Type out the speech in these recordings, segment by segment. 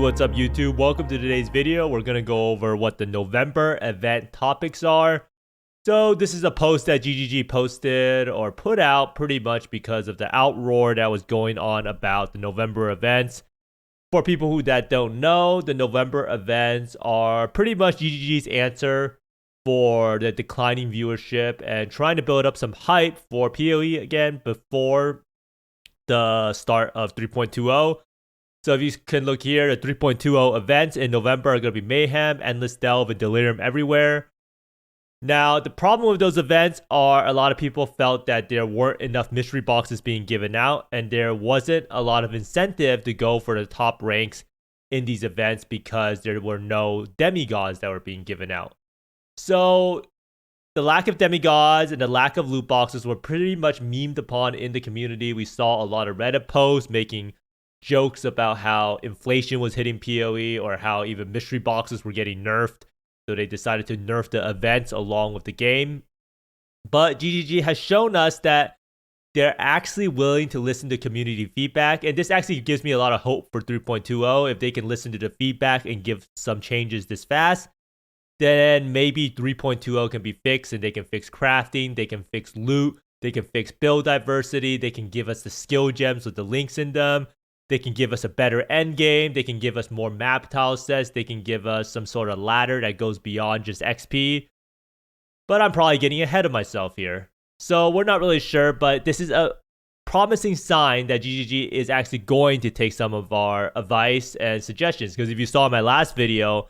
what's up YouTube? Welcome to today's video. We're going to go over what the November event topics are. So this is a post that GGG posted or put out pretty much because of the outroar that was going on about the November events. For people that don't know, the November events are pretty much GGG's answer for the declining viewership and trying to build up some hype for PoE again before the start of 3.20. So if you can look here, the 3.20 events in November are going to be Mayhem, Endless Delve, and Delirium Everywhere. Now, the problem with those events are a lot of people felt that there weren't enough mystery boxes being given out, and there wasn't a lot of incentive to go for the top ranks in these events because there were no demigods that were being given out. So the lack of demigods and the lack of loot boxes were pretty much memed upon in the community. We saw a lot of Reddit posts making jokes about how inflation was hitting PoE or how even mystery boxes were getting nerfed. So they decided to nerf the events along with the game. But GGG has shown us that they're actually willing to listen to community feedback. And this actually gives me a lot of hope for 3.20. If they can listen to the feedback and give some changes this fast, then maybe 3.20 can be fixed and they can fix crafting, they can fix loot, they can fix build diversity, they can give us the skill gems with the links in them. They can give us a better end game. They can give us more map tile sets. They can give us some sort of ladder that goes beyond just XP. But I'm probably getting ahead of myself here. So we're not really sure, but this is a promising sign that GGG is actually going to take some of our advice and suggestions. Because if you saw my last video,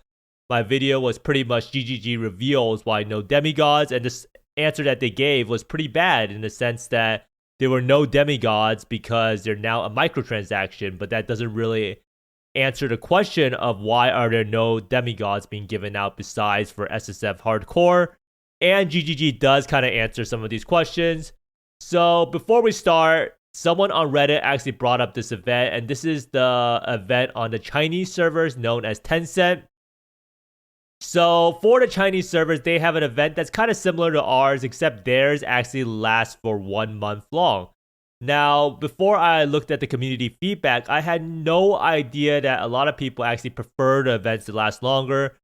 my video was pretty much GGG reveals why no demigods. And this answer that they gave was pretty bad in the sense that there were no demigods because they're now a microtransaction, but that doesn't really answer the question of why are there no demigods being given out besides for SSF Hardcore. And GGG does kind of answer some of these questions. So before we start, someone on Reddit actually brought up this event, and this is the event on the Chinese servers known as Tencent. So for the Chinese servers, they have an event that's kind of similar to ours, except theirs actually lasts for 1 month long. Now, before I looked at the community feedback, I had no idea that a lot of people actually prefer the events to last longer.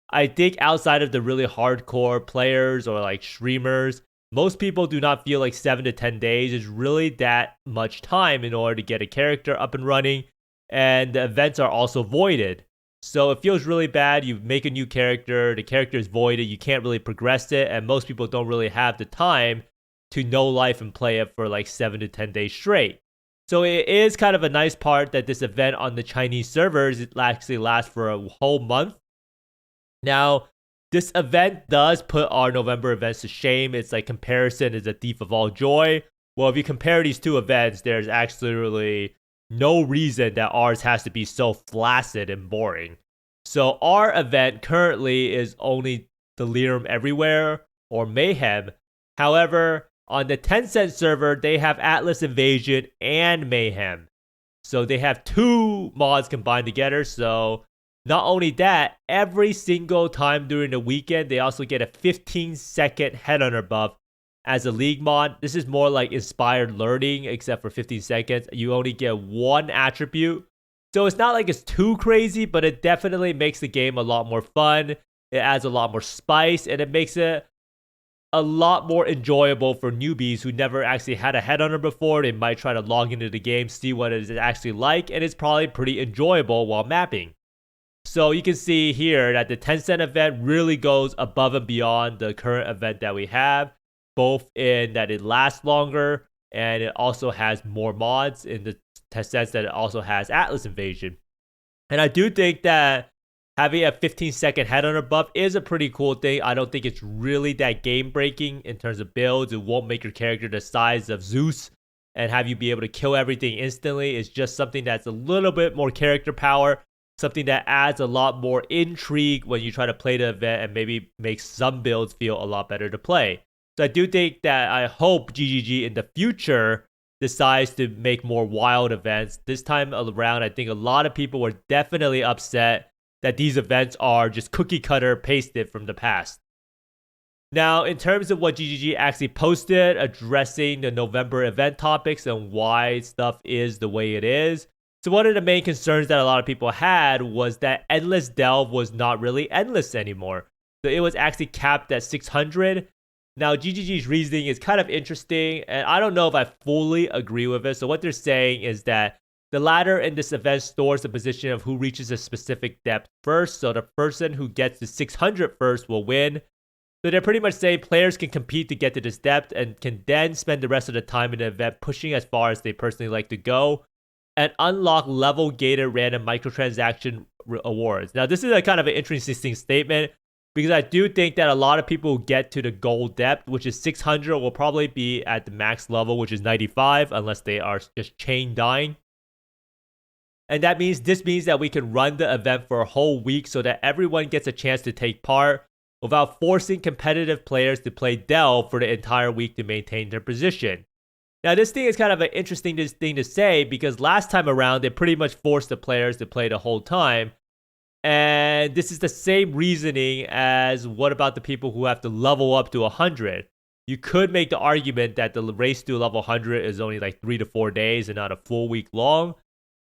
I think outside of the really hardcore players or like streamers, most people do not feel like 7 to 10 days is really that much time in order to get a character up and running. And the events are also voided. So it feels really bad. You make a new character, the character is voided, you can't really progress it, and most people don't really have the time to know life and play it for like 7 to 10 days straight. So it is kind of a nice part that this event on the Chinese servers it actually lasts for a whole month. Now, this event does put our November events to shame. It's like comparison is a thief of all joy. Well, if you compare these two events, there's actually really no reason that ours has to be so flaccid and boring. So our event currently is only Delirium Everywhere or Mayhem. However, on the Tencent server, they have Atlas Invasion and Mayhem. So they have two mods combined together. So not only that, every single time during the weekend, they also get a 15-second headhunter buff as a league mod. This is more like inspired learning, except for 15 seconds. You only get one attribute. So it's not like it's too crazy, but it definitely makes the game a lot more fun. It adds a lot more spice, and it makes it a lot more enjoyable for newbies who never actually had a headhunter before. They might try to log into the game, see what it is actually like, and it's probably pretty enjoyable while mapping. So you can see here that the Tencent event really goes above and beyond the current event that we have, both in that it lasts longer and it also has more mods in the sense that it also has Atlas Invasion. And I do think that having a 15-second headhunter buff is a pretty cool thing. I don't think it's really that game breaking in terms of builds. It won't make your character the size of Zeus and have you be able to kill everything instantly. It's just something that's a little bit more character power, something that adds a lot more intrigue when you try to play the event and maybe makes some builds feel a lot better to play. So I do think that I hope GGG in the future decides to make more wild events. This time around, I think a lot of people were definitely upset that these events are just cookie cutter pasted from the past. Now, in terms of what GGG actually posted addressing the November event topics and why stuff is the way it is, So one of the main concerns that a lot of people had was that endless delve was not really endless anymore. So it was actually capped at 600. Now GGG's reasoning is kind of interesting, and I don't know if I fully agree with it. So what they're saying is that the ladder in this event stores the position of who reaches a specific depth first. So the person who gets to 600 first will win. So they're pretty much saying players can compete to get to this depth and can then spend the rest of the time in the event pushing as far as they personally like to go and unlock level gated random microtransaction awards. Now, this is a kind of an interesting statement because I do think that a lot of people who get to the goal depth, which is 600, will probably be at the max level, which is 95, unless they are just chain dying. And this means that we can run the event for a whole week so that everyone gets a chance to take part without forcing competitive players to play Delve for the entire week to maintain their position. Now, this thing is kind of an interesting thing to say because last time around, they pretty much forced the players to play the whole time. And this is the same reasoning as what about the people who have to level up to 100? You could make the argument that the race to level 100 is only like 3 to 4 days and not a full week long.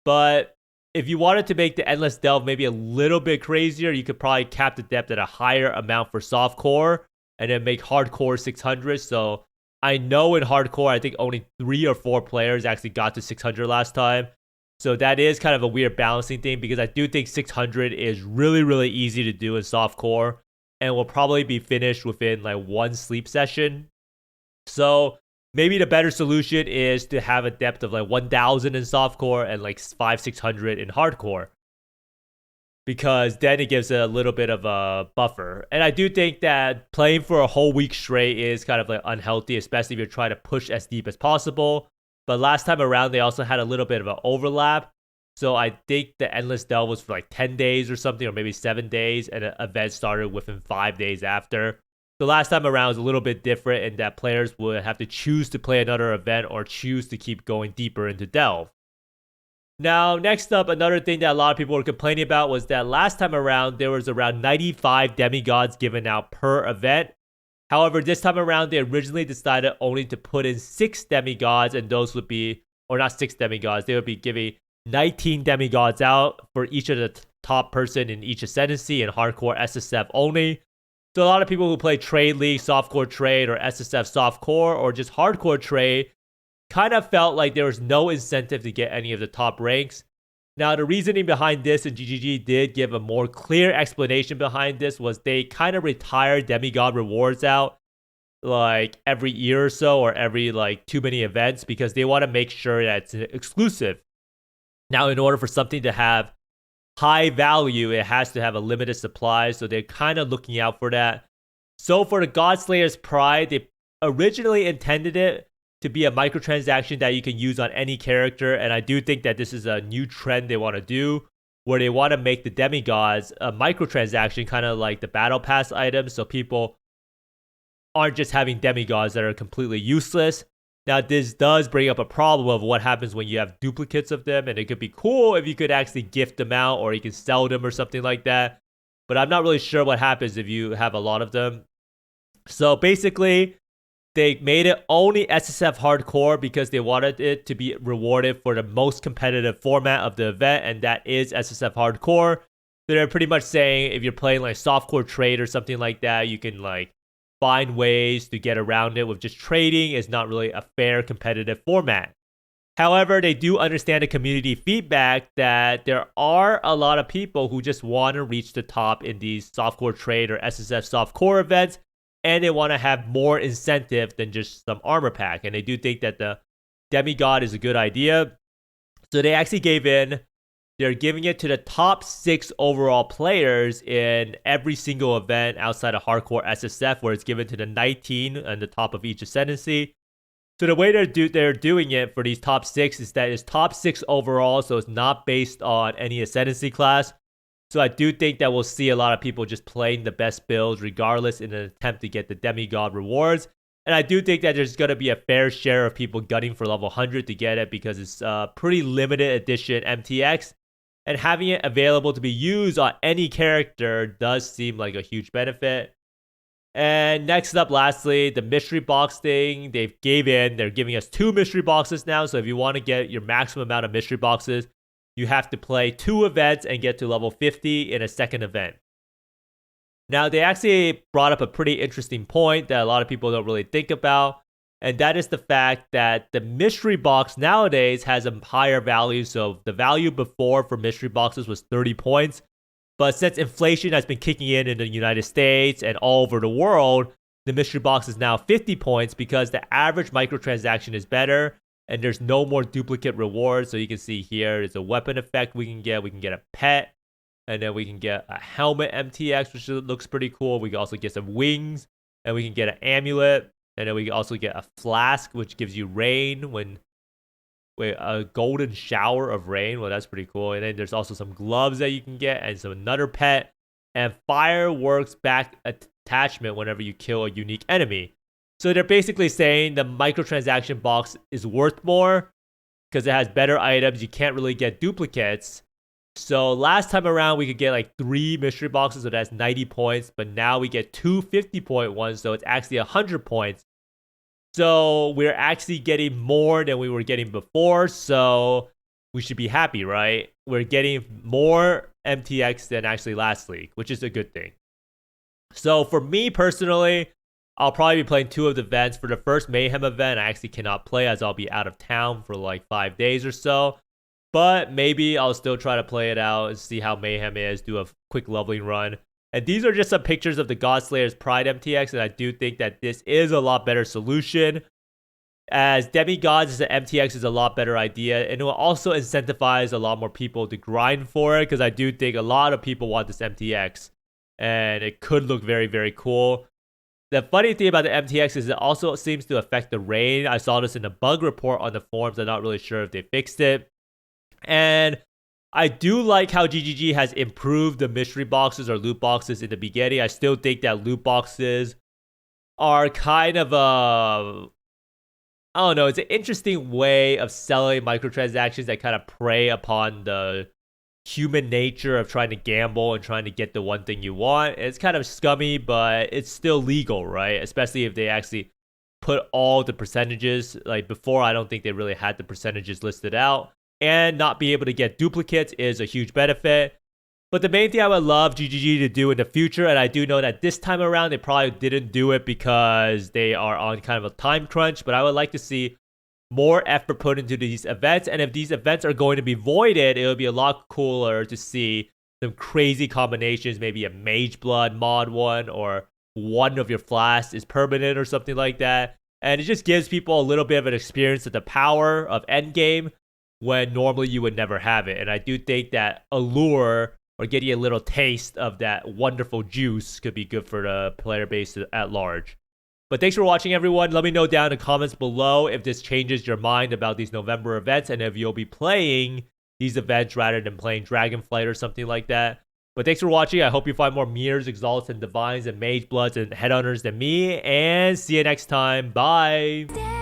But if you wanted to make the endless delve maybe a little bit crazier, you could probably cap the depth at a higher amount for softcore and then make hardcore 600. So I know in hardcore, I think only 3 or 4 players actually got to 600 last time. So that is kind of a weird balancing thing because I do think 600 is really, really easy to do in softcore and will probably be finished within like 1 sleep session. So maybe the better solution is to have a depth of like 1000 in softcore and like 500-600 in hardcore, because then it gives a little bit of a buffer. And I do think that playing for a whole week straight is kind of like unhealthy, especially if you're trying to push as deep as possible. But last time around, they also had a little bit of an overlap. So I think the Endless Delve was for like 10 days or something, or maybe 7 days, and an event started within 5 days after. The last time around was a little bit different in that players would have to choose to play another event or choose to keep going deeper into Delve. Now, next up, another thing that a lot of people were complaining about was that last time around, there was around 95 demigods given out per event. However, this time around, they originally decided only to put in 6 demigods, and those would be, or not 6 demigods, they would be giving 19 demigods out for each of the top person in each ascendancy and hardcore SSF only. So a lot of people who play Trade League, Softcore Trade, or SSF Softcore, or just Hardcore Trade, kind of felt like there was no incentive to get any of the top ranks. Now, the reasoning behind this, and GGG did give a more clear explanation behind this, was they kind of retire demigod rewards out like every year or so, or every like too many events, because they want to make sure that it's exclusive. Now, in order for something to have high value, it has to have a limited supply, so they're kind of looking out for that. So for the Godslayer's Pride, they originally intended it to be a microtransaction that you can use on any character, and I do think that this is a new trend they want to do, where they want to make the demigods a microtransaction, kind of like the battle pass items, so people aren't just having demigods that are completely useless. Now, this does bring up a problem of what happens when you have duplicates of them, and it could be cool if you could actually gift them out or you can sell them or something like that, but I'm not really sure what happens if you have a lot of them. So basically, they made it only SSF Hardcore because they wanted it to be rewarded for the most competitive format of the event, and that is SSF Hardcore. So they're pretty much saying if you're playing like Softcore Trade or something like that, you can like find ways to get around it with just trading. Is not really a fair competitive format. However, they do understand the community feedback that there are a lot of people who just want to reach the top in these Softcore Trade or SSF Softcore events, and they want to have more incentive than just some armor pack. And they do think that the demigod is a good idea. So they actually gave in. They're giving it to the top 6 overall players in every single event outside of Hardcore SSF, where it's given to the 19 on the top of each ascendancy. So the way they're doing it for these top 6 is that it's top 6 overall, so it's not based on any ascendancy class. So I do think that we'll see a lot of people just playing the best builds regardless in an attempt to get the demigod rewards. And I do think that there's going to be a fair share of people gunning for level 100 to get it because it's a pretty limited edition MTX. And having it available to be used on any character does seem like a huge benefit. And next up, lastly, the mystery box thing. They've gave in. They're giving us 2 mystery boxes now. So if you want to get your maximum amount of mystery boxes, you have to play 2 events and get to level 50 in a second event. Now, they actually brought up a pretty interesting point that a lot of people don't really think about, and that is the fact that the mystery box nowadays has a higher value. So the value before for mystery boxes was 30 points, but since inflation has been kicking in the United States and all over the world, the mystery box is now 50 points because the average microtransaction is better and there's no more duplicate rewards. So you can see here, there's a weapon effect we can get. We can get a pet. And then we can get a helmet MTX, which looks pretty cool. We can also get some wings. And we can get an amulet. And then we can also get a flask, which gives you rain a golden shower of rain. Well, that's pretty cool. And then there's also some gloves that you can get and another pet. And fireworks back attachment whenever you kill a unique enemy. So they're basically saying the microtransaction box is worth more because it has better items. You can't really get duplicates. So last time around, we could get like 3 mystery boxes, so that's 90 points. But now we get 2 50-point ones, so it's actually 100 points. So we're actually getting more than we were getting before, so we should be happy, right? We're getting more MTX than actually last league, which is a good thing. So for me personally, I'll probably be playing 2 of the events. For the first Mayhem event, I actually cannot play as I'll be out of town for like 5 days or so. But maybe I'll still try to play it out and see how Mayhem is, do a quick leveling run. And these are just some pictures of the Godslayer's Pride MTX, and I do think that this is a lot better solution. As Demigods as an MTX is a lot better idea, and it will also incentivize a lot more people to grind for it, because I do think a lot of people want this MTX, and it could look very, very cool. The funny thing about the MTX is it also seems to affect the rain. I saw this in a bug report on the forums. I'm not really sure if they fixed it. And I do like how GGG has improved the mystery boxes or loot boxes in the beginning. I still think that loot boxes are kind of I don't know, it's an interesting way of selling microtransactions that kind of prey upon the human nature of trying to gamble and trying to get the one thing you want. It's kind of scummy, but it's still legal, right? Especially if they actually put all the percentages. Like before, I don't think they really had the percentages listed out. And not be able to get duplicates is a huge benefit. But the main thing I would love GGG to do in the future, and I do know that this time around they probably didn't do it because they are on kind of a time crunch, but I would like to see more effort put into these events. And if these events are going to be voided, it would be a lot cooler to see some crazy combinations, maybe a Mage Blood mod one, or one of your flasks is permanent or something like that. And it just gives people a little bit of an experience of the power of endgame, when normally you would never have it. And I do think that allure or getting a little taste of that wonderful juice could be good for the player base at large. But thanks for watching, everyone. Let me know down in the comments below if this changes your mind about these November events and if you'll be playing these events rather than playing Dragonflight or something like that. But thanks for watching. I hope you find more Mirrors, Exalts, and Divines, and Mage Bloods, and Headhunters than me. And see you next time. Bye.